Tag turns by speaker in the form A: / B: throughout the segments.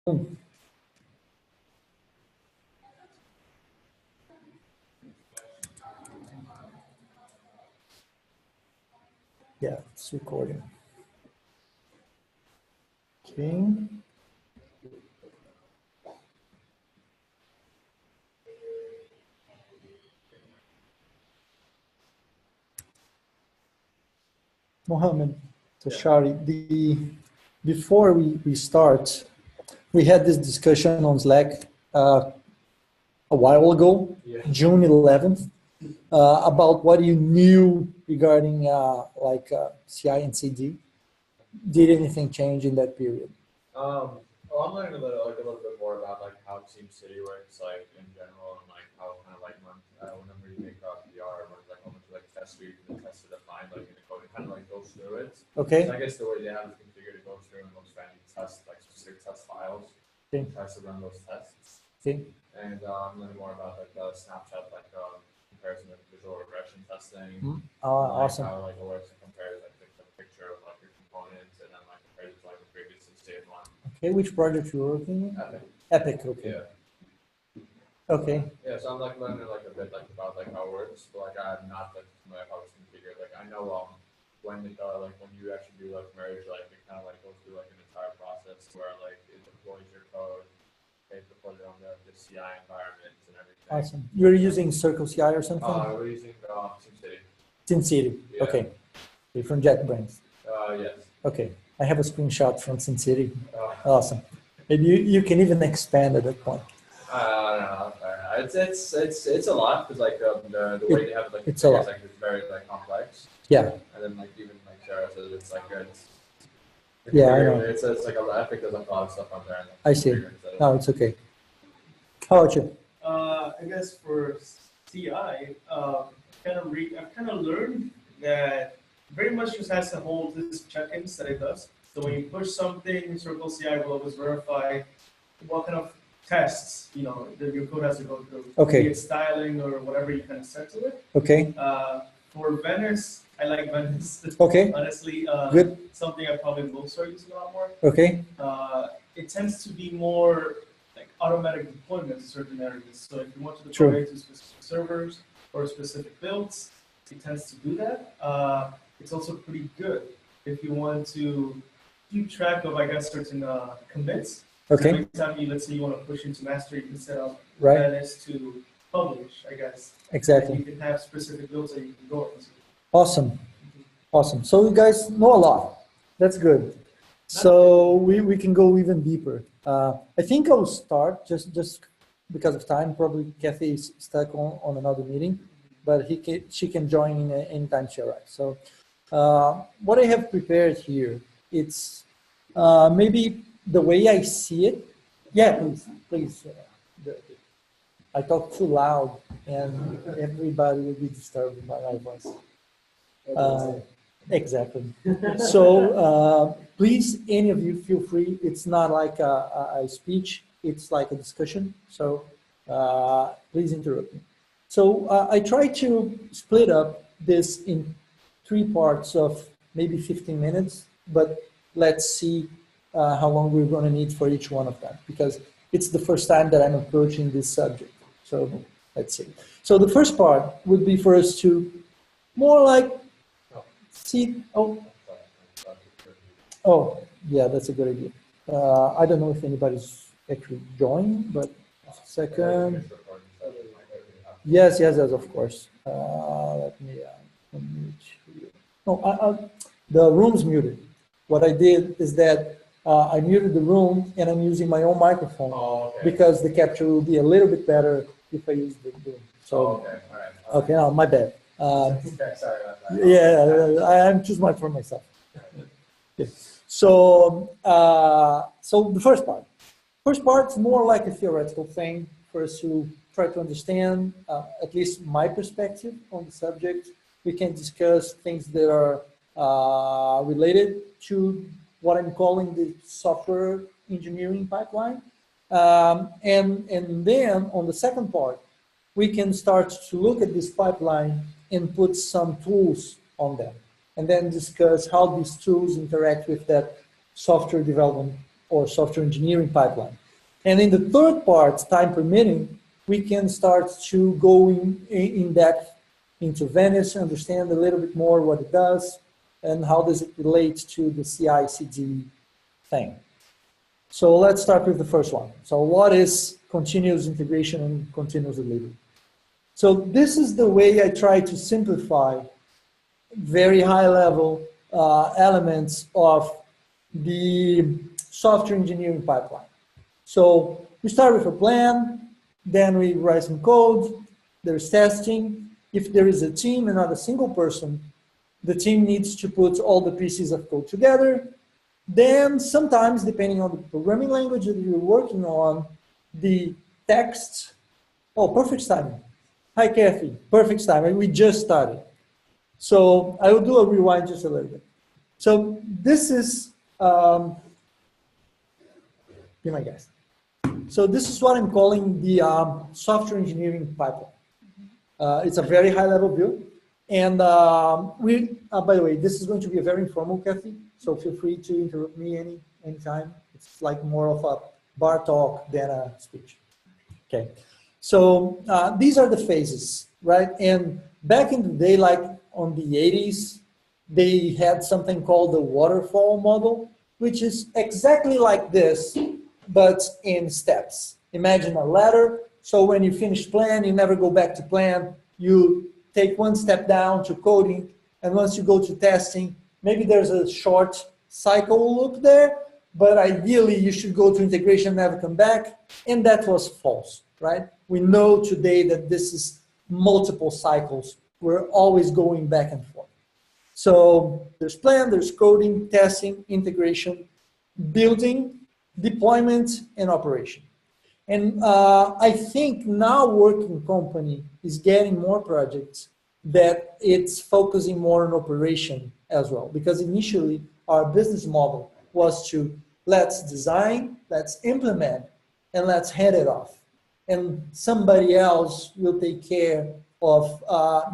A: Boom. Yeah, it's recording. Okay. Mohammed Tashari, before we start, we had this discussion on Slack a while ago, June 11th, about what you knew regarding CI and CD. Did anything change in that period?
B: Well, I'm learning a little bit more about how TeamCity works in general, and how kind of whenever you make a PR, when how much test suite and test to define in the code, it kind of goes through it.
A: Okay.
B: So I guess the way they have it configured, it goes through and looks for any test specific test files.
A: Okay.
B: Tries to run those tests.
A: Okay.
B: And I'm learning more about the snapshot comparison with visual regression testing.
A: Awesome.
B: How it works and compares the picture of your components and then compares it to the previous state one.
A: Okay, which project you're working in?
B: Epic.
A: Epic, okay.
B: Yeah.
A: Okay.
B: Yeah, so I'm learning a bit about how it works, but I'm not familiar how it's configured. I know when it when you actually do merge, it kind of goes through an entire process where it deploys your code, it deploys it on the CI environment and everything.
A: Awesome. You're using Circle CI or something?
B: We're using TeamCity.
A: TeamCity.
B: Yeah.
A: Okay. You're from JetBrains.
B: Yes.
A: Okay. I have a screenshot from TeamCity. Awesome. Maybe you can even expand at that point.
B: I don't know. It's a lot because the way they have it
A: it's a lot.
B: It's very complex.
A: Yeah.
B: And then even Sarah says it's it's
A: yeah, I know.
B: It's Epic does a lot of stuff on there.
A: I see. No, it's okay. How about you?
C: I guess for CI, I've kind of learned that very much just has to hold this check-ins that it does. So when you push something, Circle CI will always verify what kind of tests that your code has to go through.
A: Okay.
C: Be it styling or whatever you kind of set to it.
A: Okay.
C: For Venice, I like Venice.
A: Okay.
C: Honestly,
A: good.
C: Something I probably will start using a lot more.
A: Okay.
C: It tends to be more automatic deployment to certain areas. So if you want to deploy it to specific servers or specific builds, it tends to do that. It's also pretty good if you want to keep track of, certain commits.
A: Okay.
C: Every time let's say you want to push into master, you can set up Venice to publish, I guess.
A: Exactly.
C: And you can have specific builds that you can go into.
A: Awesome. Awesome. So you guys know a lot. That's good. So we can go even deeper. I think I'll start just because of time. Probably Kathy is stuck on another meeting, but she can join in anytime she arrives. So what I have prepared here, it's maybe the way I see it. Yeah, please. I talk too loud and everybody will be disturbed by my voice. Exactly. So please, any of you feel free. It's not like a speech, it's like a discussion. So please interrupt me. So I try to split up this in 3 parts of maybe 15 minutes, but let's see how long we're going to need for each one of them, because it's the first time that I'm approaching this subject. So let's see. So the first part would be for us to more see. Oh, yeah, that's a good idea. I don't know if anybody's actually joined, but second. Yes, of course. Let me mute you. No, the room's muted. What I did is that I muted the room and I'm using my own microphone because the capture will be a little bit better if I use the room. So, okay, no, my bad.
B: Sorry about that.
A: Yeah, I'm too smart for myself. Okay. So, so the first part is more like a theoretical thing for us to try to understand at least my perspective on the subject. We can discuss things that are related to what I'm calling the software engineering pipeline. And then on the second part, we can start to look at this pipeline and put some tools on them, and then discuss how these tools interact with that software development or software engineering pipeline. And in the third part, time permitting, we can start to go in depth into Venice, understand a little bit more what it does, and how does it relate to the CI/CD thing. So let's start with the first one. So what is continuous integration and continuous delivery? So this is the way I try to simplify very high level elements of the software engineering pipeline. So we start with a plan, then we write some code, there's testing. If there is a team and not a single person, the team needs to put all the pieces of code together. Then sometimes, depending on the programming language that you're working on, the text, oh, perfect timing. Hi, Kathy, perfect timing. We just started. So I will do a rewind just a little bit. So this is, be my guest. So this is what I'm calling the software engineering pipeline. It's a very high level view. And by the way, this is going to be a very informal, Kathy. So feel free to interrupt me anytime. It's like more of a bar talk than a speech. Okay. So these are the phases, right? And back in the day, like on the 80s, they had something called the waterfall model, which is exactly like this, but in steps. Imagine a ladder. So when you finish plan, you never go back to plan. You take one step down to coding, and once you go to testing, maybe there's a short cycle loop there, but ideally you should go to integration, never come back, and that was false, right? We know today that this is multiple cycles. We're always going back and forth. So there's plan, there's coding, testing, integration, building, deployment, and operation. And I think now working company is getting more projects that it's focusing more on operation as well. Because initially our business model was to let's design, let's implement, and let's hand it off. And somebody else will take care of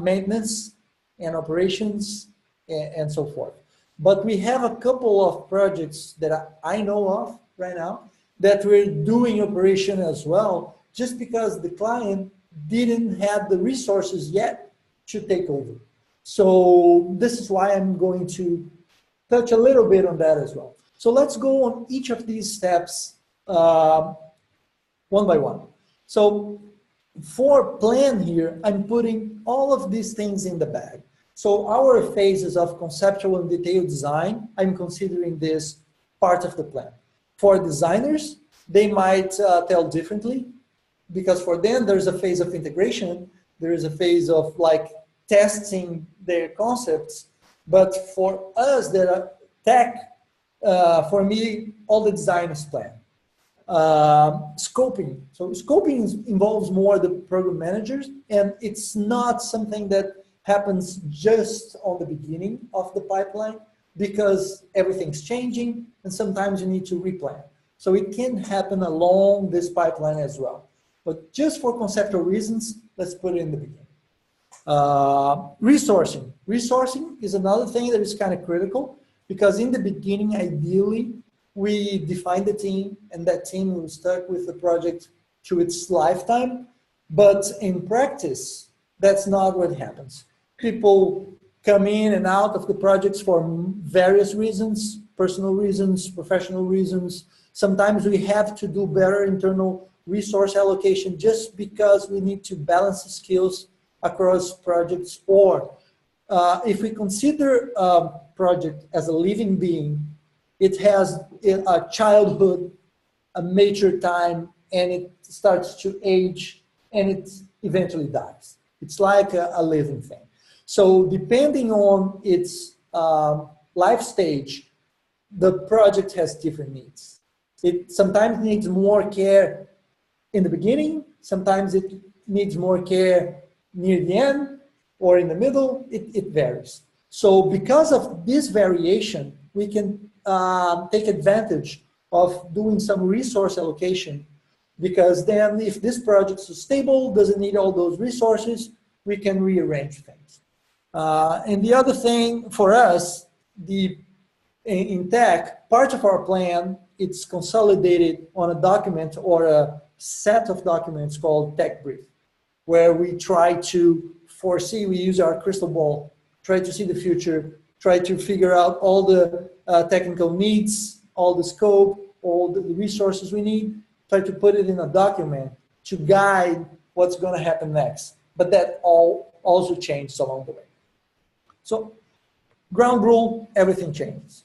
A: maintenance and operations and so forth. But we have a couple of projects that I know of right now that we're doing operation as well, just because the client didn't have the resources yet to take over. So this is why I'm going to touch a little bit on that as well. So let's go on each of these steps one by one. So for plan here, I'm putting all of these things in the bag. So our phases of conceptual and detailed design, I'm considering this part of the plan. For designers, they might tell differently, because for them, there's a phase of integration, there is a phase of like testing their concepts, but for us that are tech, for me, all the design is planned. Scoping. So scoping involves more the program managers, and it's not something that happens just on the beginning of the pipeline, because everything's changing and sometimes you need to replan. So it can happen along this pipeline as well. But just for conceptual reasons, let's put it in the beginning. Resourcing. Resourcing is another thing that is kind of critical, because in the beginning, ideally, we define the team and that team will start with the project to its lifetime. But in practice, that's not what happens. People come in and out of the projects for various reasons, personal reasons, professional reasons. Sometimes we have to do better internal resource allocation just because we need to balance the skills across projects. Or if we consider a project as a living being, it has a childhood, a mature time, and it starts to age, and it eventually dies. It's like a living thing. So depending on its life stage, the project has different needs. It sometimes needs more care in the beginning, sometimes it needs more care near the end, or in the middle, it varies. So because of this variation, we can take advantage of doing some resource allocation, because then if this project is stable, doesn't need all those resources, we can rearrange things. And the other thing for us, in tech, part of our plan it's consolidated on a document or a set of documents called tech brief, where we try to foresee, we use our crystal ball, try to see the future, try to figure out all the technical needs, all the scope, all the resources we need, try to put it in a document to guide what's going to happen next. But that all also changes along the way. So ground rule, everything changes.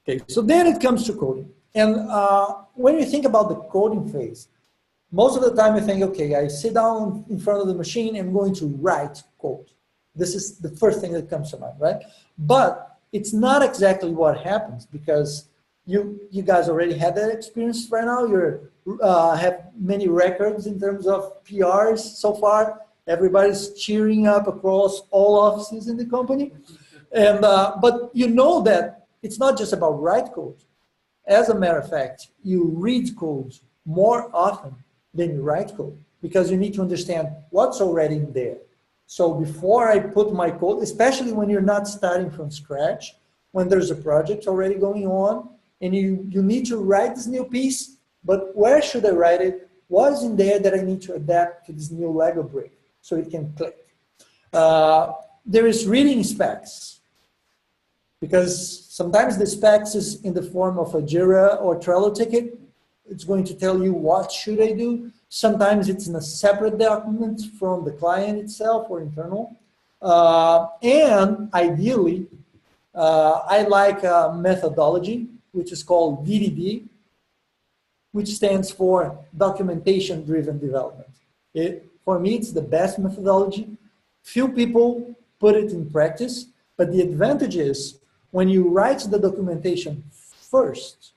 A: Okay, so then it comes to coding. And when you think about the coding phase, most of the time you think, okay, I sit down in front of the machine and I'm going to write code. This is the first thing that comes to mind, right? But it's not exactly what happens, because you guys already had that experience right now. You have many records in terms of PRs so far. Everybody's cheering up across all offices in the company. And, but you know that it's not just about write code. As a matter of fact, you read code more often than you write code, because you need to understand what's already in there. So before I put my code, especially when you're not starting from scratch, when there's a project already going on, and you need to write this new piece, but where should I write it? What is in there that I need to adapt to this new Lego brick so it can click? There is reading specs, because sometimes the specs is in the form of a Jira or Trello ticket. It's going to tell you what should I do. Sometimes it's in a separate document from the client itself or internal. And ideally, I like a methodology, which is called DDD, which stands for Documentation-Driven Development. For me, it's the best methodology. Few people put it in practice, but the advantage is when you write the documentation first,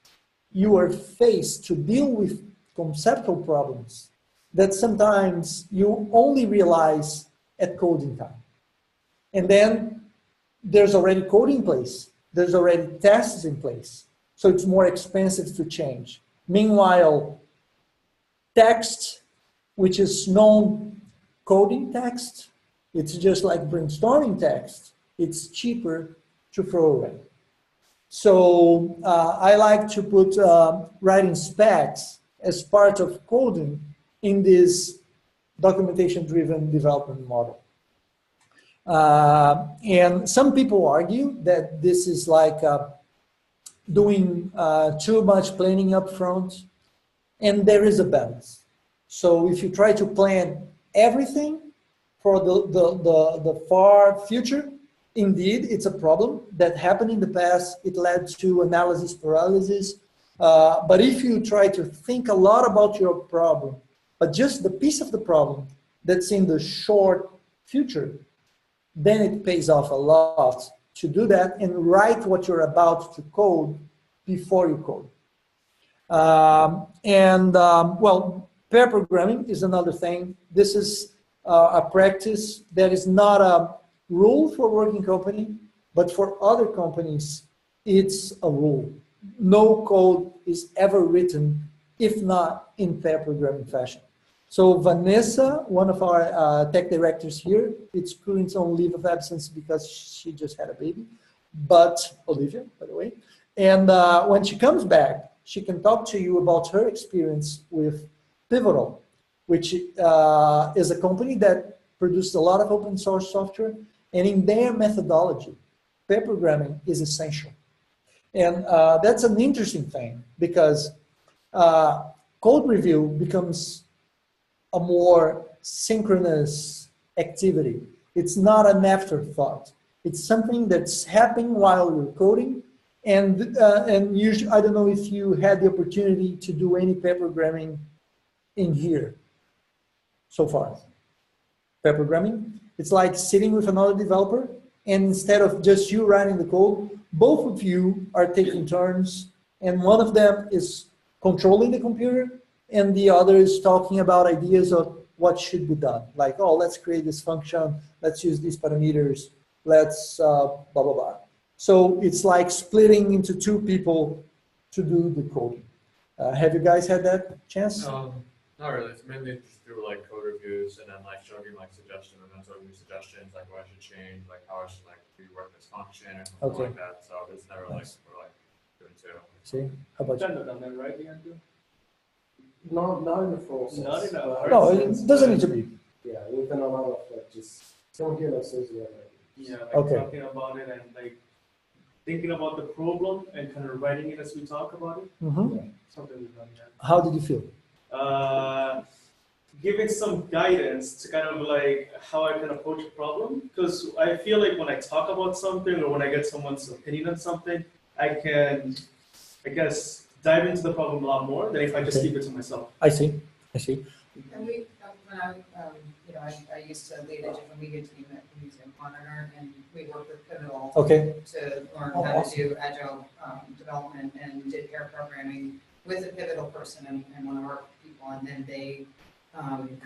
A: you are faced to deal with conceptual problems that sometimes you only realize at coding time. And then there's already code in place. There's already tests in place. So it's more expensive to change. Meanwhile, text, which is non-coding text, it's just like brainstorming text. It's cheaper to throw away. So I like to put writing specs as part of coding in this documentation-driven development model. And some people argue that this is like doing too much planning up front, and there is a balance. So if you try to plan everything for the far future, indeed, it's a problem that happened in the past. It led to analysis paralysis. But if you try to think a lot about your problem, but just the piece of the problem that's in the short future, then it pays off a lot to do that and write what you're about to code before you code. Well, pair programming is another thing. This is a practice that is not a rule for working company, but for other companies, it's a rule. No code is ever written, if not in pair programming fashion. So Vanessa, one of our tech directors here, it's currently on leave of absence because she just had a baby, but Olivia, by the way. And when she comes back, she can talk to you about her experience with Pivotal, which is a company that produced a lot of open source software. And in their methodology, pair programming is essential. And that's an interesting thing, because code review becomes a more synchronous activity. It's not an afterthought. It's something that's happening while you're coding. And usually, I don't know if you had the opportunity to do any pair programming in here so far. Pair programming, it's like sitting with another developer, and instead of just you writing the code, both of you are taking turns, and one of them is controlling the computer, and the other is talking about ideas of what should be done. Like, oh, let's create this function, let's use these parameters, let's blah, blah, blah. So it's like splitting into two people to do the coding. Have you guys had that chance?
B: Not really. It's mainly just through like code reviews and then like showing like suggestions and then showing me suggestions like what I should change, like how I should like rework this function or something like that. So it's never like we're like Good too.
A: See, how about you?
C: Kind of done that, right, Leandro?
D: Not in the full sense.
C: Not in a
D: but-
C: hard
A: No,
C: sense,
A: it doesn't
C: but-
A: need to be.
D: Yeah, we've done a lot of like just don't get us as
C: Yeah, like
A: Okay.
C: talking about it and like thinking about the problem and kind of writing it as we talk about it.
A: Mhm.
C: Something we've done, yeah.
A: How did you feel?
C: Giving some guidance to kind of like how I can approach a problem. Because I feel like when I talk about something or when I get someone's opinion on something, I can, I guess, dive into the problem a lot more than if I just
A: Okay.
C: keep it to myself.
A: I see. I see.
E: And we, when I, I used to lead a different media team at Museum Monitor, and we worked with Pivotal
A: Okay.
E: to learn
A: Oh,
E: how
A: awesome.
E: to do agile development and did pair programming with a Pivotal person and one of our people, and then they,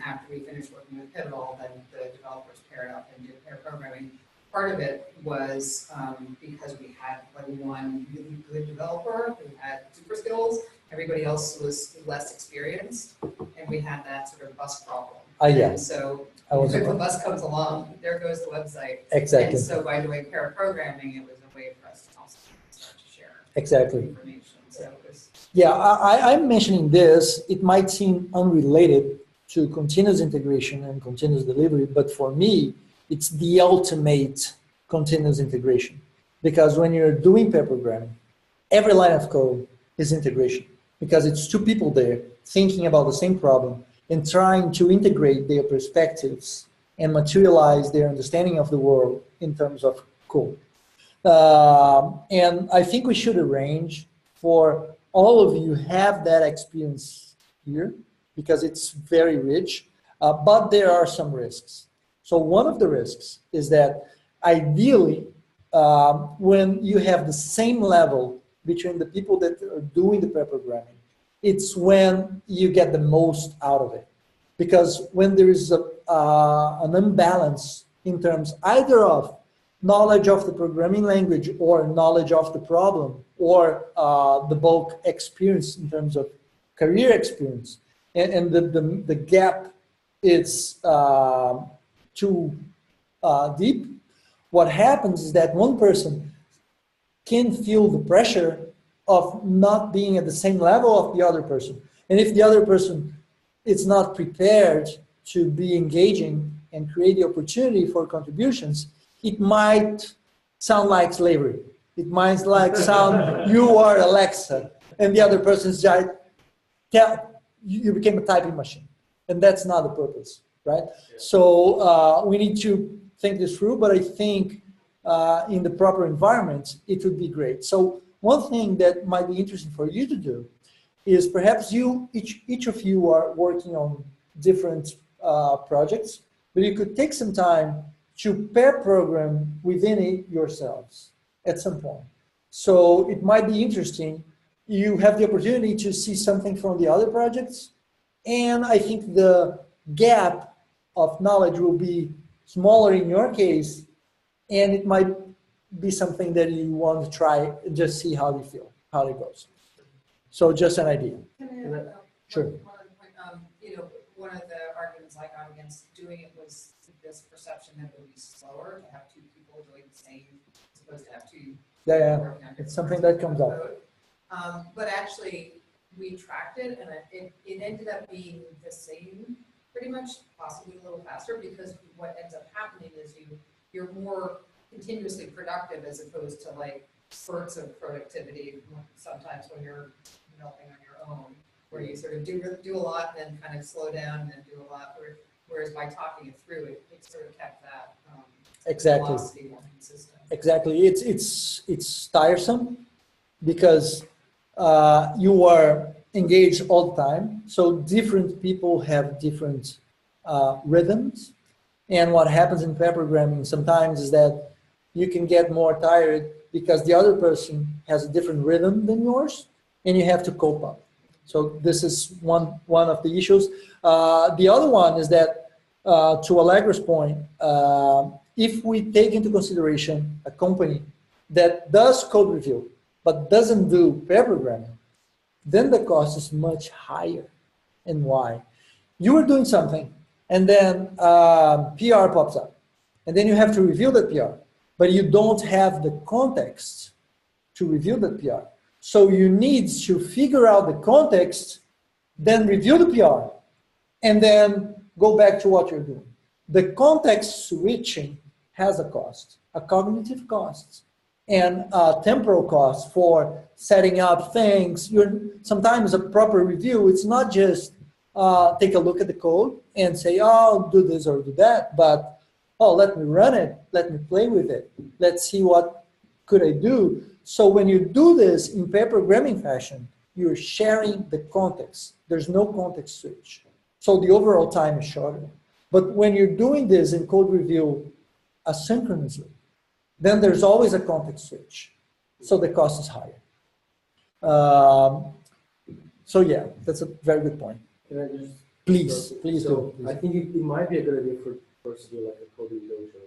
E: after we finished working with Pivotal, then the developers paired up and did pair programming. Part of it was because we had like one really good developer who had super skills. Everybody else was less experienced, and we had that sort of bus problem.
A: Yeah.
E: And so
A: I was
E: if the bus comes along, there goes the website.
A: exactly.
E: And so by doing pair programming, it was a way for us to also start to share
A: Exactly.
E: information. So it was
A: Yeah, I'm mentioning this. It might seem unrelated to continuous integration and continuous delivery, but for me, it's the ultimate continuous integration. Because when you're doing pair programming, every line of code is integration. Because it's two people there thinking about the same problem and trying to integrate their perspectives and materialize their understanding of the world in terms of code. And I think we should arrange for all of you have that experience here because it's very rich, but there are some risks. So one of the risks is that ideally, when you have the same level between the people that are doing the pair programming, it's when you get the most out of it. Because when there is an imbalance in terms either of knowledge of the programming language or knowledge of the problem or the bulk experience in terms of career experience, and the gap is too deep, what happens is that one person can feel the pressure of not being at the same level of the other person. And if the other person is not prepared to be engaging and create the opportunity for contributions, it might sound like slavery. It might like sound, you are Alexa, and the other person's just, you became a typing machine. And that's not the purpose, right?
B: Yeah.
A: So we need to think this through, but I think in the proper environment, it would be great. So one thing that might be interesting for you to do is perhaps each of you are working on different projects, but you could take some time to pair program within it yourselves at some point. So it might be interesting. You have the opportunity to see something from the other projects, and I think the gap of knowledge will be smaller in your case, and it might be something that you want to try and just see how you feel, how it goes. So just an idea.
E: Can I,
A: Sure.
E: one other point, one of the arguments I got against doing it was this perception that it would be slower to have two people doing the same, as opposed to have two.
A: Yeah,
E: working on
A: it's
E: different
A: something
E: parts
A: that
E: of
A: comes
E: the
A: up.
E: code. But actually, we tracked it, and it ended up being the same, pretty much, possibly a little faster, because what ends up happening is you're more continuously productive as opposed to like spurts of productivity sometimes when you're developing on your own, where you sort of do a lot and then kind of slow down and then do a lot. Whereas by talking it through, it sort of kept that
A: Exactly.
E: velocity more consistent.
A: Exactly. It's tiresome because you are engaged all the time. So different people have different rhythms. And what happens in pair programming sometimes is that you can get more tired because the other person has a different rhythm than yours, and you have to cope up. So this is one of the issues. The other one is that, to Allegra's point, if we take into consideration a company that does code review but doesn't do pair programming, then the cost is much higher. And why? You are doing something, and then PR pops up, and then you have to review that PR, but you don't have the context to review that PR. So you need to figure out the context, then review the PR, and then go back to what you're doing. The context switching has a cost, a cognitive cost, and a temporal cost for setting up things. Sometimes a proper review, it's not just take a look at the code and say, oh, do this or do that, but, oh, let me run it, let me play with it, let's see what could I do. So when you do this in pair programming fashion, you're sharing the context. There's no context switch. So the overall time is shorter. But when you're doing this in code review asynchronously, then there's always a context switch. So the cost is higher. So yeah, that's a very good point.
D: Can I just?
A: Please
D: So
A: do. Please.
D: I think it might be a good idea for us to do like a coding dojo.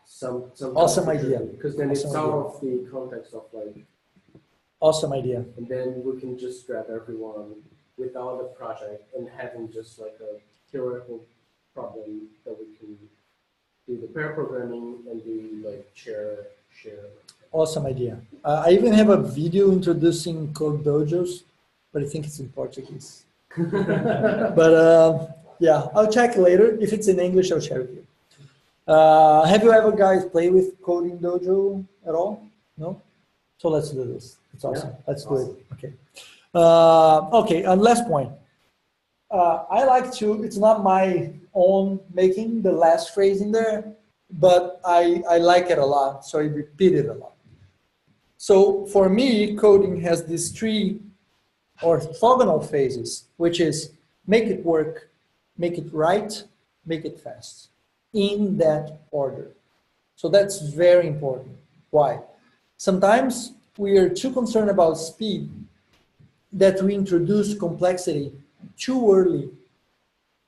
D: Some
A: Awesome idea.
D: Because then it's out of the context of like.
A: Awesome idea.
D: And then we can just grab everyone without a project and having just like a theoretical problem that we can do the pair programming and do like share.
A: Awesome idea. I even have a video introducing code dojos, but I think it's in Portuguese. But yeah, I'll check later. If it's in English, I'll share with you. Have you ever guys played with Coding Dojo at all? No? So let's do this. It's awesome.
D: Yeah,
A: let's
D: awesome.
A: do it. Okay. Okay, and last point. I like to, it's not my own making the last phrase in there, but I like it a lot, so I repeat it a lot. So for me, coding has these three orthogonal phases, which is make it work, make it right, make it fast, in that order. So that's very important. Why? Sometimes we are too concerned about speed that we introduce complexity too early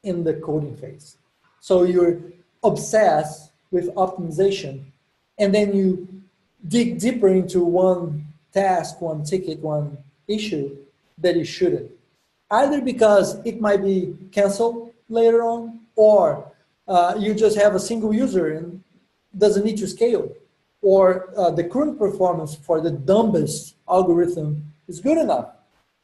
A: in the coding phase. So you're obsessed with optimization, and then you dig deeper into one task, one ticket, one issue that you shouldn't. Either because it might be canceled later on, or you just have a single user and doesn't need to scale, or the current performance for the dumbest algorithm is good enough.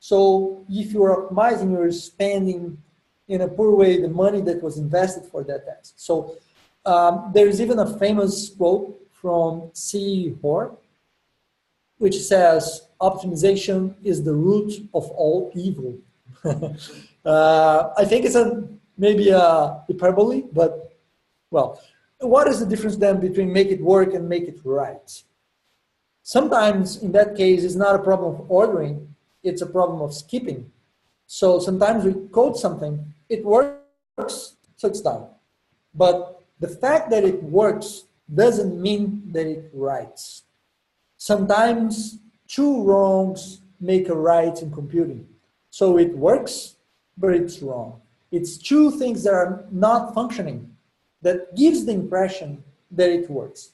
A: So if you're optimizing, you're spending in a poor way the money that was invested for that task. So there's even a famous quote from C. Hoare, which says, optimization is the root of all evil. I think it's maybe a hyperbole, but well, what is the difference then between make it work and make it right? Sometimes in that case, it's not a problem of ordering, it's a problem of skipping. So sometimes we code something, it works, so it's done. But the fact that it works doesn't mean that it writes. Sometimes two wrongs make a right in computing. So it works, but it's wrong. It's two things that are not functioning that gives the impression that it works.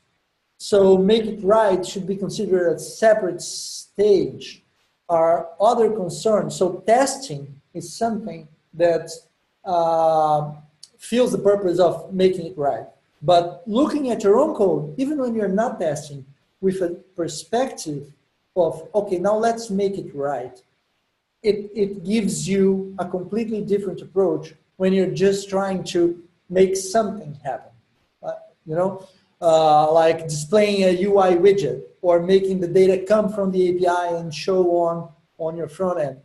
A: So make it right should be considered a separate stage. Are other concerns. So testing is something that fills the purpose of making it right. But looking at your own code, even when you're not testing, with a perspective of, okay, now let's make it right. It gives you a completely different approach when you're just trying to make something happen. Like displaying a UI widget or making the data come from the API and show on your front end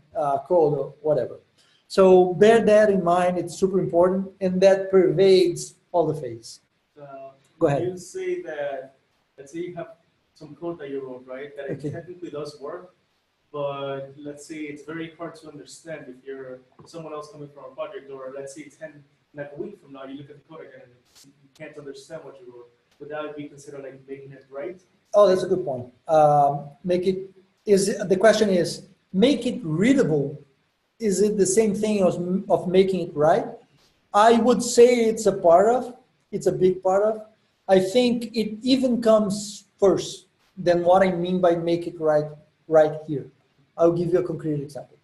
A: code or whatever. So bear that in mind, it's super important, and that pervades all the phases. Go ahead.
C: You say that, let's say you have some code that you wrote, right? That it technically does work, but let's say it's very hard to understand if you're someone else coming from a project, or let's say like a week from now, you look at the code again and you can't understand what you wrote. Would that be considered like making it right?
A: Oh, that's a good point. The question is, make it readable. Is it the same thing as of making it right? I would say it's a big part of. I think it even comes first than what I mean by make it right here. I'll give you a concrete example.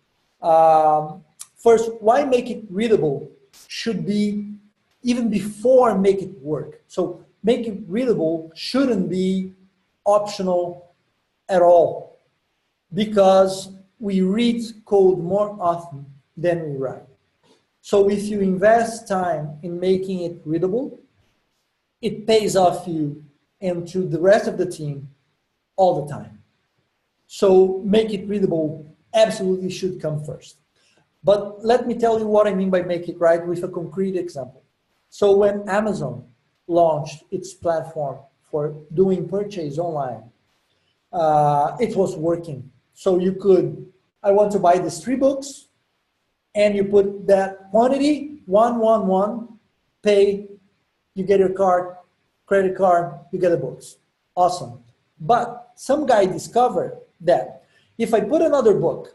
A: First, why make it readable should be even before make it work. So make it readable shouldn't be optional at all. because we read code more often than we write. So if you invest time in making it readable, it pays off you and to the rest of the team all the time. So make it readable absolutely should come first. But let me tell you what I mean by make it right with a concrete example. So when Amazon launched its platform for doing purchase online, it was working. So you could, I want to buy these 3 books, and you put that quantity, 111, pay, you get your card, credit card, you get the books. Awesome. But some guy discovered that if I put another book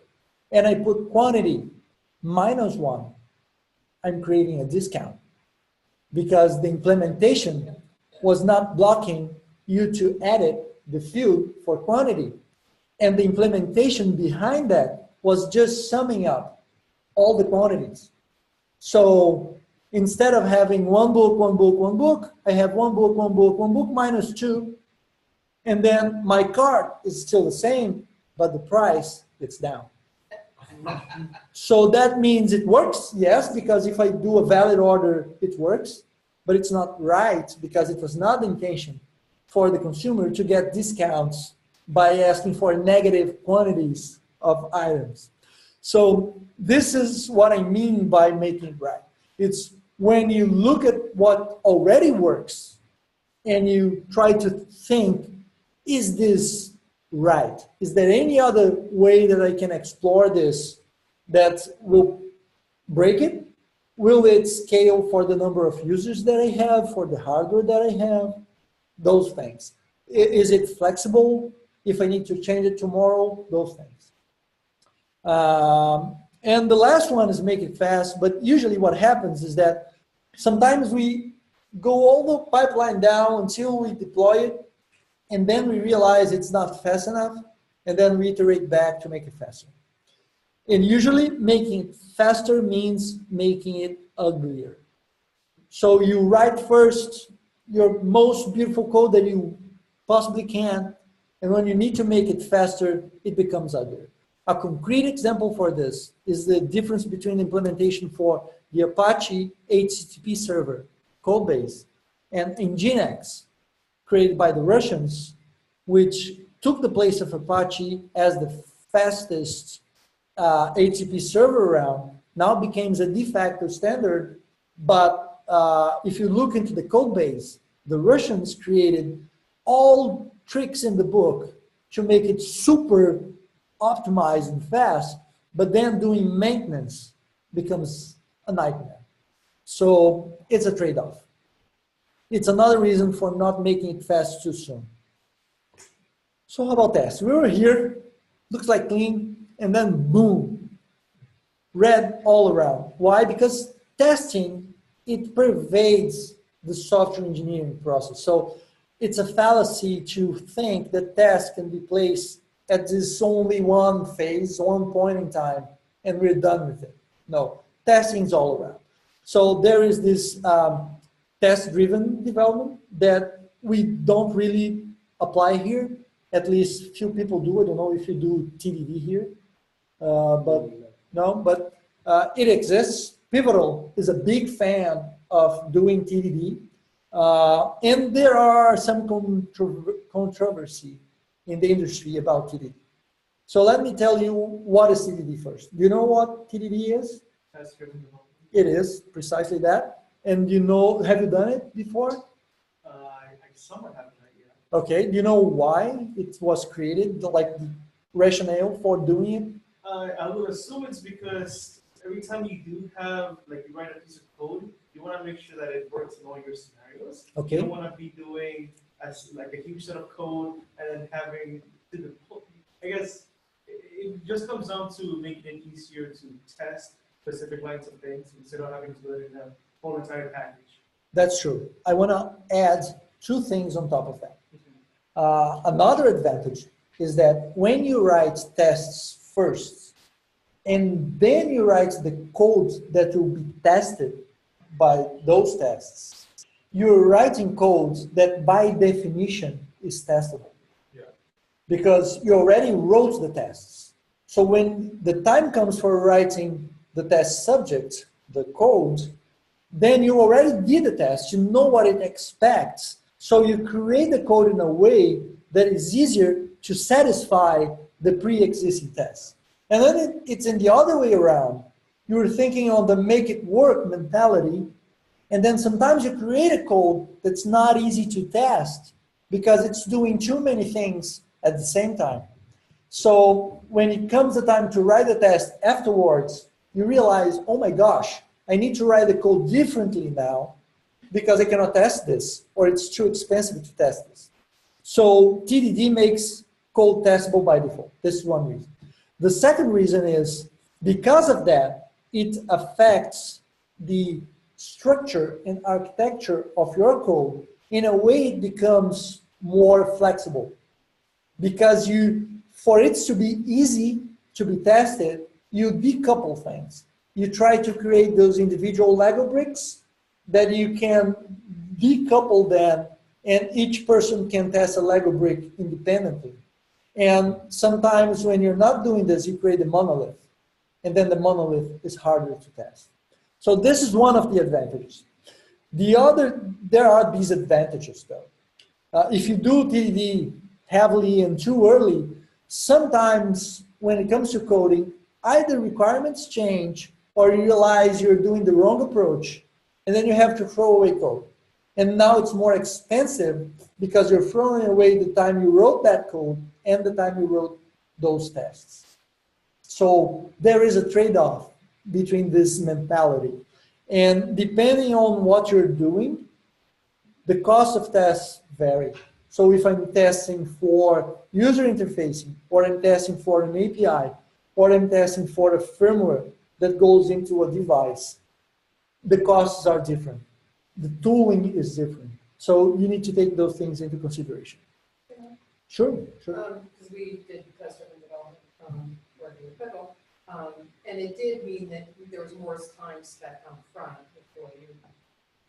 A: and I put quantity -1, I'm creating a discount because the implementation was not blocking you to edit the field for quantity. And the implementation behind that was just summing up all the quantities. So instead of having 1 book, 1 book, 1 book, I have 1 book, 1 book, 1 book -2. And then my cart is still the same, but the price is down. So that means it works, yes, because if I do a valid order, it works, but it's not right because it was not the intention for the consumer to get discounts by asking for negative quantities of items. So this is what I mean by making it right. It's when you look at what already works and you try to think, is this right? Is there any other way that I can explore this that will break it? Will it scale for the number of users that I have, for the hardware that I have? Those things. Is it flexible? If I need to change it tomorrow, those things. And the last one is make it fast, but usually what happens is that sometimes we go all the pipeline down until we deploy it, and then we realize it's not fast enough, and then we iterate back to make it faster. And usually making it faster means making it uglier. So you write first your most beautiful code that you possibly can, and when you need to make it faster, it becomes uglier. A concrete example for this is the difference between implementation for the Apache HTTP server code base and Nginx, created by the Russians, which took the place of Apache as the fastest HTTP server around, now becomes a de facto standard. But if you look into the code base, the Russians created all tricks in the book to make it super optimized and fast, but then doing maintenance becomes a nightmare. So it's a trade-off. It's another reason for not making it fast too soon. So how about tests? We were here, looks like clean, and then boom, red all around. Why? Because testing, it pervades the software engineering process. So it's a fallacy to think that tests can be placed at this only one phase, one point in time, and we're done with it. No, testing is all around. So there is this test-driven development that we don't really apply here. At least few people do. I don't know if you do TDD here, but it exists. Pivotal is a big fan of doing TDD, and there are some controversy in the industry about TDD. So let me tell you what is TDD first. Do you know what TDD is?
C: Test-driven development.
A: It is precisely that. And you know, have you done it before?
C: I somewhat haven't done it yet.
A: Okay. Do you know why it was created? Like the rationale for doing it?
C: I would assume it's because every time you do have, like, you write a piece of code, you want to make sure that it works in all your scenarios.
A: Okay.
C: You don't want to be doing like a huge set of code and then having to deploy. I guess it just comes down to making it easier to test specific lines of things instead of having to do it in a whole entire package.
A: That's true. I want to add 2 things on top of that. Another advantage is that when you write tests first, and then you write the code that will be tested by those tests, you're writing code that by definition is testable.
B: Yeah.
A: because you already wrote the tests. So when the time comes for writing the test subject, the code, then you already did the test, you know what it expects. So you create the code in a way that is easier to satisfy the pre-existing test. And then it's in the other way around. You're thinking on the make it work mentality, and then sometimes you create a code that's not easy to test because it's doing too many things at the same time. So when it comes the time to write the test afterwards, you realize, oh my gosh, I need to write the code differently now because I cannot test this, or it's too expensive to test this. So TDD makes code testable by default. This is one reason. The second reason is because of that, it affects the structure and architecture of your code in a way it becomes more flexible. Because for it to be easy to be tested, you decouple things. You try to create those individual Lego bricks that you can decouple them, and each person can test a Lego brick independently. And sometimes when you're not doing this, you create a monolith, and then the monolith is harder to test. So this is one of the advantages. There are disadvantages though. If you do TDD heavily and too early, sometimes when it comes to coding, either requirements change or you realize you're doing the wrong approach, and then you have to throw away code. And now it's more expensive because you're throwing away the time you wrote that code and the time you wrote those tests. So there is a trade-off between this mentality. And depending on what you're doing, the cost of tests vary. So if I'm testing for user interfacing, or I'm testing for an API, or I'm testing for a firmware that goes into a device, the costs are different. The tooling is different. So you need to take those things into consideration.
E: Yeah.
A: Sure.
E: Because we did test-driven development working with Pickle, and it did mean that there was more time spent up front before you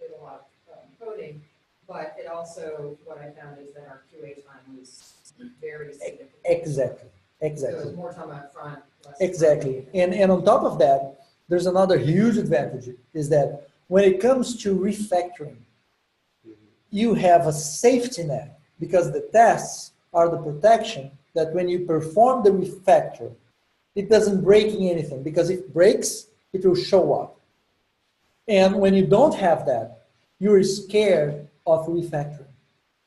E: did a lot of coding. But it also, what I found is that our QA time was very significant.
A: Exactly.
E: So it was more time up front.
A: Exactly. And on top of that, there's another huge advantage, is that when it comes to refactoring, you have a safety net, because the tests are the protection that when you perform the refactor, it doesn't break anything, because if it breaks, it will show up. And when you don't have that, you're scared of refactoring,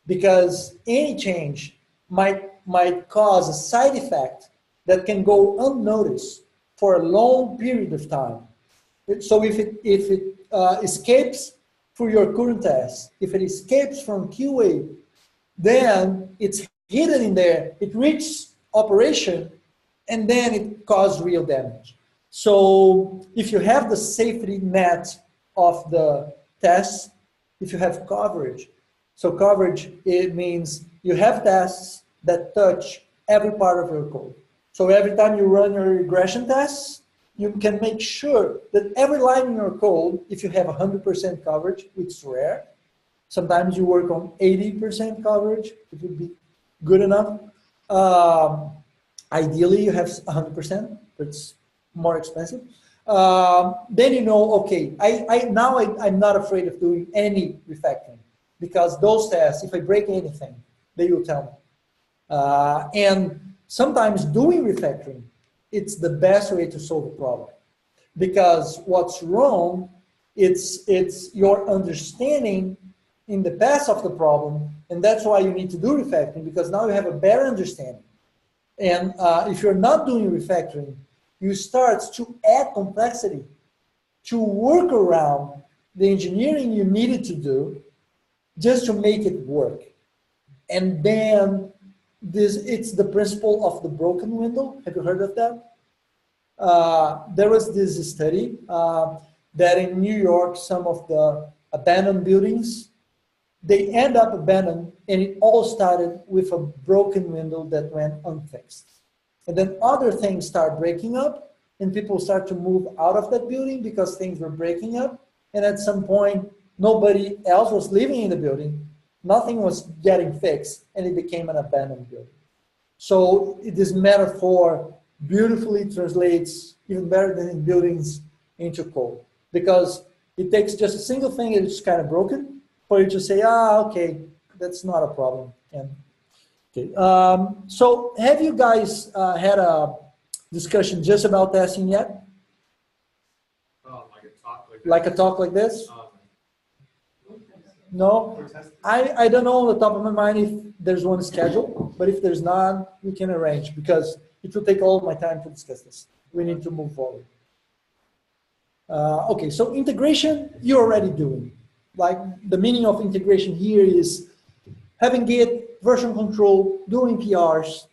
A: because any change might cause a side effect that can go unnoticed for a long period of time. So if it escapes through your current test, if it escapes from QA, then it's hidden in there, it reaches operation, and then it causes real damage. So if you have the safety net of the test, if you have coverage, so coverage, it means you have tests that touch every part of your code. So every time you run your regression tests, you can make sure that every line in your code, if you have 100% coverage, which is rare, sometimes you work on 80% coverage, it would be good enough. Ideally, you have 100%, but it's more expensive. Then you know, okay, I'm not afraid of doing any refactoring, because those tests, if I break anything, they will tell me. And sometimes doing refactoring, it's the best way to solve a problem, because what's wrong, it's your understanding in the past of the problem, and that's why you need to do refactoring, because now you have a better understanding. And if you're not doing refactoring, you start to add complexity to work around the engineering you needed to do just to make it work. And then it's the principle of the broken window. Have you heard of that? There was this study that in New York, some of the abandoned buildings, they end up abandoned, and it all started with a broken window that went unfixed. And then other things start breaking up, and people start to move out of that building because things were breaking up. And at some point, nobody else was living in the building. Nothing was getting fixed, and it became an abandoned building. So this metaphor beautifully translates even better than in buildings into code, because it takes just a single thing and it's kind of broken for you to say, okay, that's not a problem. And okay, so have you guys had a discussion just about testing yet?
B: Like a talk like
A: Like a talk like this? No?
C: For testing.
A: I don't know on the top of my mind if there's one scheduled, but if there's not, we can arrange, because it will take all of my time to discuss this. We need to move forward. Okay, so integration, you're already doing. Like the meaning of integration here is having Git, version control, doing PRs,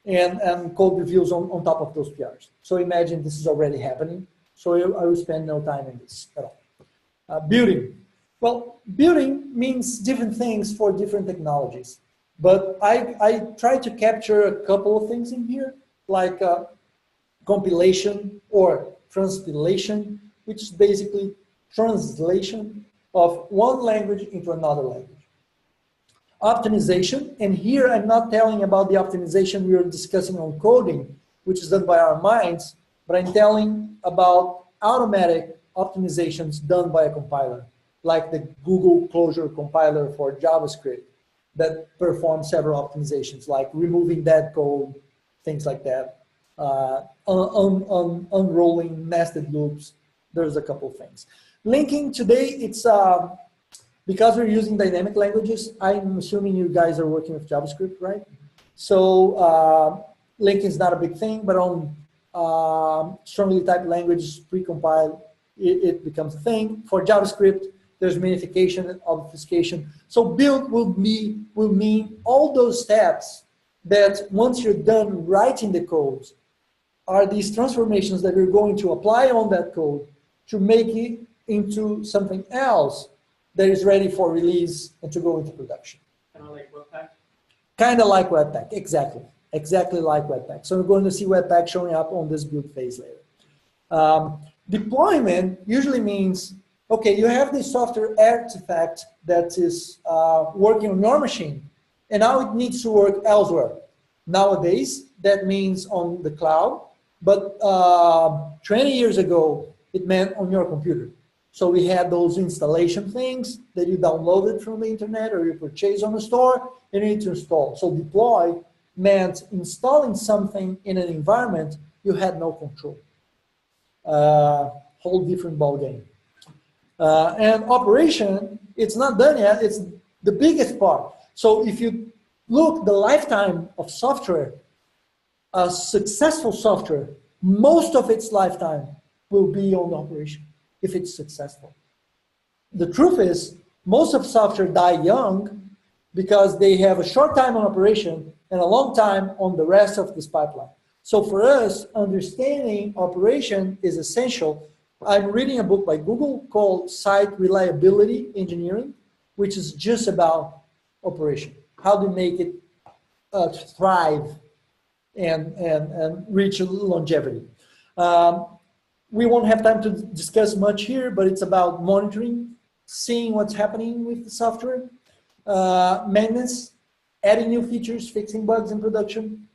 A: and code reviews on top of those PRs. So imagine this is already happening. So I will spend no time in this at all. Building. Well, building means different things for different technologies. But I try to capture a couple of things in here, like compilation or transpilation, which is basically translation of one language into another language. Optimization, and here I'm not telling about the optimization we were discussing on coding, which is done by our minds, but I'm telling about automatic optimizations done by a compiler, like the Google Closure compiler for JavaScript that performs several optimizations, like removing dead code, things like that, unrolling nested loops. There's a couple things. Linking today, it's because we're using dynamic languages, I'm assuming you guys are working with JavaScript, right? So linking is not a big thing, but on strongly typed languages, precompiled, it becomes a thing. For JavaScript, there's minification and obfuscation. So build will mean all those steps that once you're done writing the code, are these transformations that you're going to apply on that code to make it into something else that is ready for release and to go into production.
C: Kind of like Webpack?
A: Kind of like Webpack, exactly. Exactly like Webpack. So we're going to see Webpack showing up on this build phase later. Deployment usually means, okay, you have this software artifact that is working on your machine, and now it needs to work elsewhere. Nowadays, that means on the cloud, but 20 years ago, it meant on your computer. So we had those installation things that you downloaded from the internet or you purchase on the store and you need to install. So deploy meant installing something in an environment you had no control. Whole different ballgame. And operation, it's not done yet. It's the biggest part. So if you look the lifetime of software, a successful software, most of its lifetime will be on operation if it's successful. The truth is, most of software die young because they have a short time on operation and a long time on the rest of this pipeline. So for us, understanding operation is essential. I'm reading a book by Google called Site Reliability Engineering, which is just about operation. How to make it thrive and reach longevity. We won't have time to discuss much here, but it's about monitoring, seeing what's happening with the software, maintenance, adding new features, fixing bugs in production,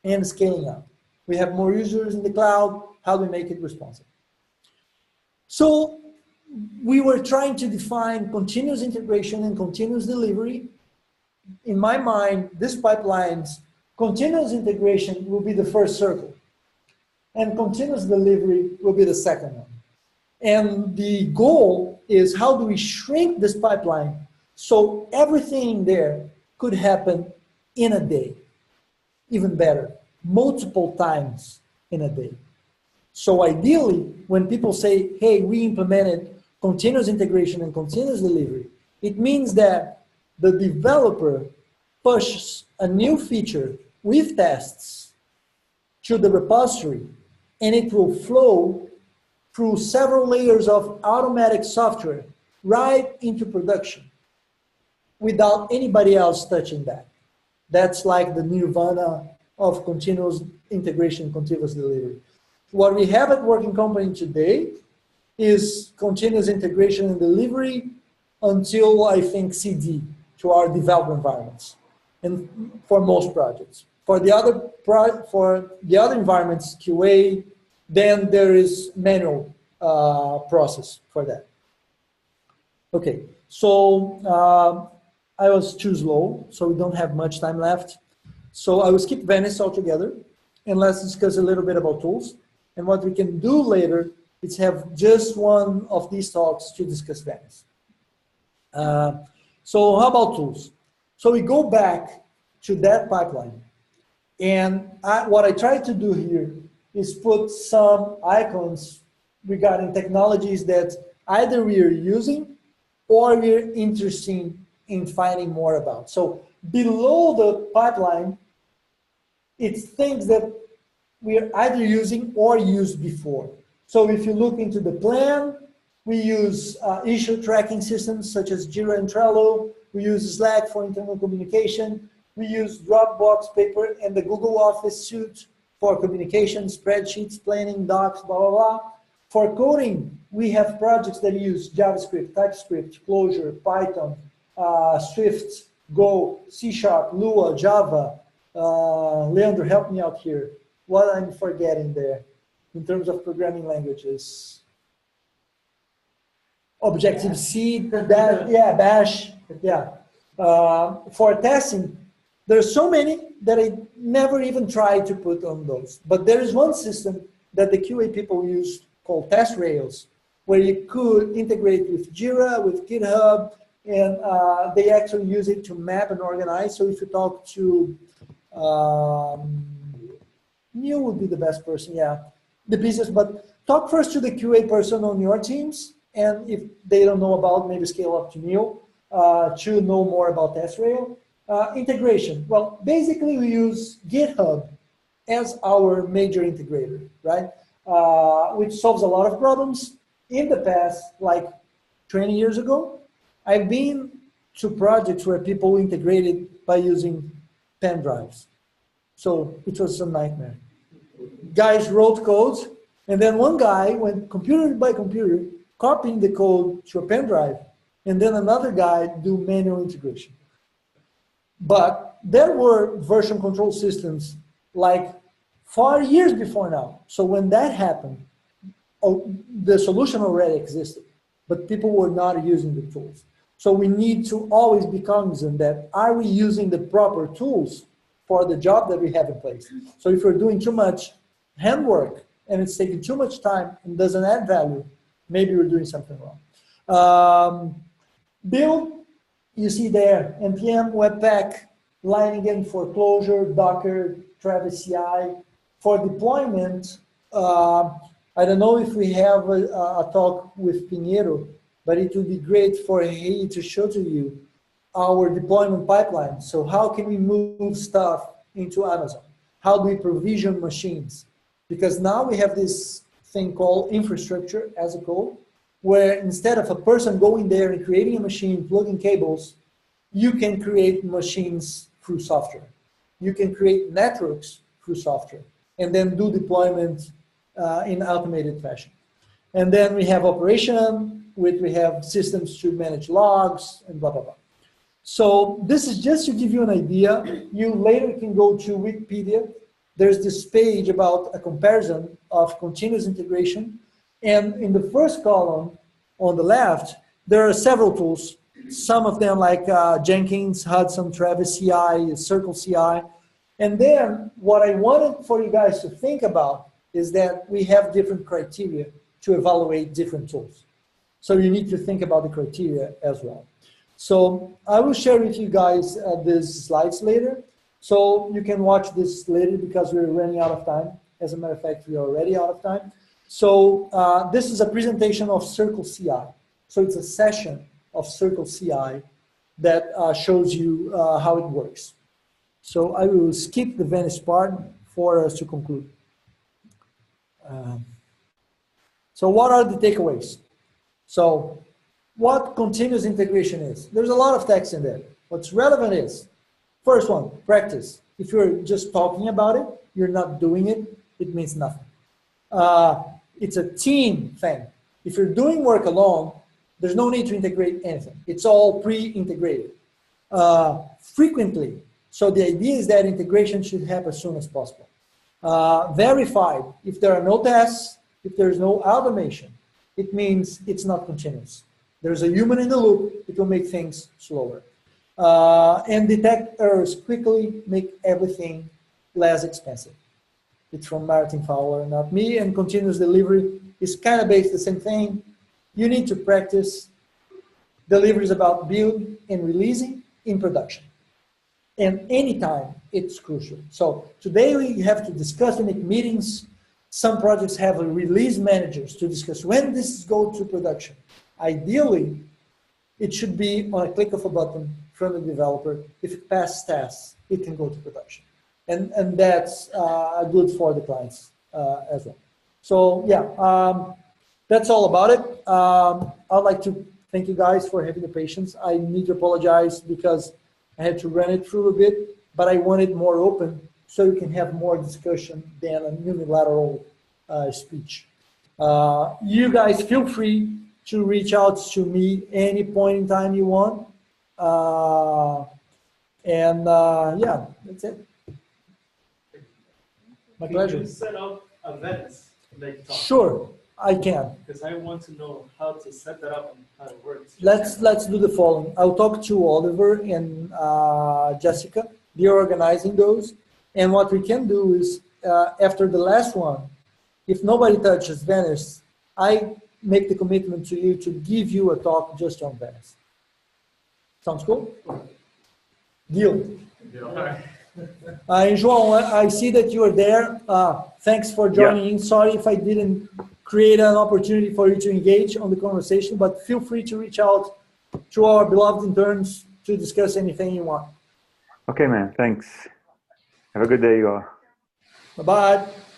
A: and scaling up. We have more users in the cloud. How do we make it responsive? So we were trying to define continuous integration and continuous delivery. In my mind, this pipeline's continuous integration will be the first circle, and continuous delivery will be the second one. And the goal is, how do we shrink this pipeline so everything there could happen in a day? Even better, multiple times in a day. So ideally, when people say, hey, we implemented continuous integration and continuous delivery, it means that the developer pushes a new feature with tests to the repository, and it will flow through several layers of automatic software right into production without anybody else touching that. That's like the nirvana of continuous integration, continuous delivery. What we have at Working Company today is continuous integration and delivery until, I think, CD, to our development environments. and for most projects. For the other environments, QA, then there is manual process for that. Okay, so I was too slow, so we don't have much time left. So I will skip Venice altogether, and let's discuss a little bit about tools. And what we can do later is have just one of these talks to discuss Venice. So how about tools? So we go back to that pipeline. And what I try to do here is put some icons regarding technologies that either we are using or we're interested in finding more about. So below the pipeline, it's things that we are either using or used before. So if you look into the plan, we use issue tracking systems such as Jira and Trello. We use Slack for internal communication. We use Dropbox, Paper, and the Google Office suite for communication, spreadsheets, planning, docs, blah, blah, blah. For coding, we have projects that use JavaScript, TypeScript, Clojure, Python, Swift, Go, C#, Lua, Java. Leandro, help me out here. What I'm forgetting there in terms of programming languages? Objective-C, Bash, yeah. For testing, there's so many that I never even tried to put on those. But there is one system that the QA people use called Testdriven, where you could integrate with Jira, with GitHub, and they actually use it to map and organize. So if you talk to Neil would be the best person, yeah, the business, but talk first to the QA person on your teams, and if they don't know about, maybe scale up to Neil to know more about Testdriven. Integration, well, basically we use GitHub as our major integrator, right? Which solves a lot of problems. In the past, like 20 years ago, I've been to projects where people integrated by using pen drives. So it was a nightmare. Guys wrote codes, and then one guy went computer by computer, copying the code to a pen drive, and then another guy do manual integration. But there were version control systems like 4 years before now. So when that happened, the solution already existed, but people were not using the tools. So we need to always be cognizant that, are we using the proper tools for the job that we have in place? So if we're doing too much handwork and it's taking too much time and doesn't add value, maybe we're doing something wrong. Build, you see there, NPM, Webpack, line again for Clojure, Docker, Travis CI. For deployment, I don't know if we have a talk with Pinheiro, but it would be great for he to show to you our deployment pipeline. So how can we move stuff into Amazon? How do we provision machines? Because now we have this thing called infrastructure as a code, where instead of a person going there and creating a machine, plugging cables, you can create machines through software. You can create networks through software and then do deployment in automated fashion. And then we have operation, we have systems to manage logs and blah, blah, blah. So this is just to give you an idea. You later can go to Wikipedia. There's this page about a comparison of continuous integration. And in the first column on the left, there are several tools. Some of them like Jenkins, Hudson, Travis CI, Circle CI. And then what I wanted for you guys to think about is that we have different criteria to evaluate different tools. So you need to think about the criteria as well. So I will share with you guys these slides later. So you can watch this later because we're running out of time. As a matter of fact, we're already out of time. So this is a presentation of Circle CI. So it's a session of Circle CI that shows you how it works. So I will skip the Venice part for us to conclude. So what are the takeaways? So what continuous integration is? There's a lot of text in there. What's relevant is, first one, practice. If you're just talking about it, you're not doing it, it means nothing. It's a team thing. If you're doing work alone, there's no need to integrate anything. It's all pre-integrated. Frequently, So the idea is that integration should happen as soon as possible. Verified, if there are no tests, if there's no automation, it means it's not continuous. There's a human in the loop, it will make things slower. And detect errors quickly, make everything less expensive. It's from Martin Fowler, not me, and continuous delivery is kind of based the same thing. You need to practice. Delivery is about build and releasing in production. And anytime it's crucial. So today we have to discuss and make meetings. Some projects have release managers to discuss when this goes to production. Ideally, it should be on a click of a button from the developer. If it passes tests, it can go to production. And that's good for the clients as well. So yeah, that's all about it. I'd like to thank you guys for having the patience. I need to apologize because I had to run it through a bit, but I wanted more open so you can have more discussion than a unilateral speech. You guys feel free to reach out to me any point in time you want. Yeah, that's it. My pleasure.
C: Can you set up a Venice like talk?
A: Sure, I can.
C: Because I want to know how to set that up and how it works.
A: Let's do the following. I'll talk to Oliver and Jessica. They're organizing those. And what we can do is, after the last one, if nobody touches Venice, I make the commitment to you to give you a talk just on Venice. Sounds cool? Deal. João, I see that you are there. Thanks for joining in. Sorry if I didn't create an opportunity for you to engage on the conversation, but feel free to reach out to our beloved interns to discuss anything you want.
F: Okay, man. Thanks. Have a good day, you all.
A: Bye-bye.